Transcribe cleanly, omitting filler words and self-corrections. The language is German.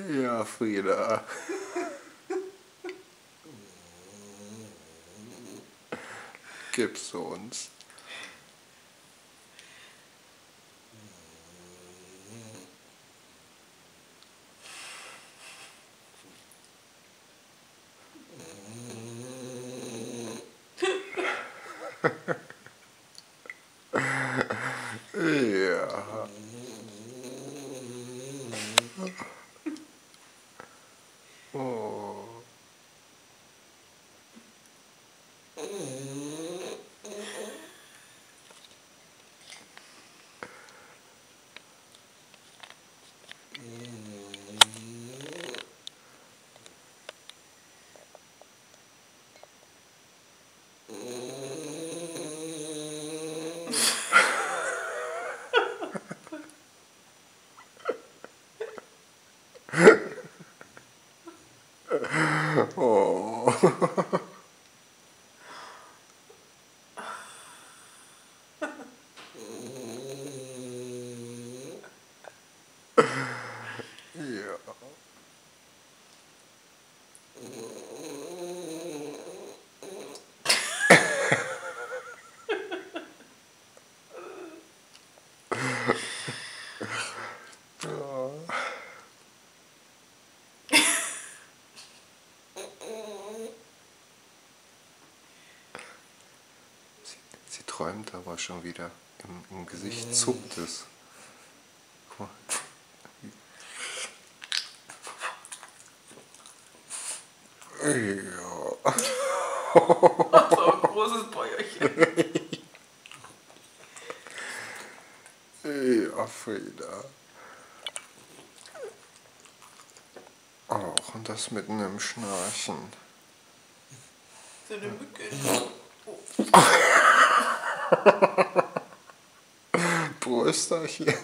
Ja, Frieda. Gib's uns. Ja. Oh. Oh. Ja. Sie träumt aber schon wieder. Im Gesicht zuckt es. Guck mal. Ja. Ach, so ein großes Bäuerchen. Ja, Frieda. Auch und das mitten im Schnarchen. So eine Mücke. Brüsterchen.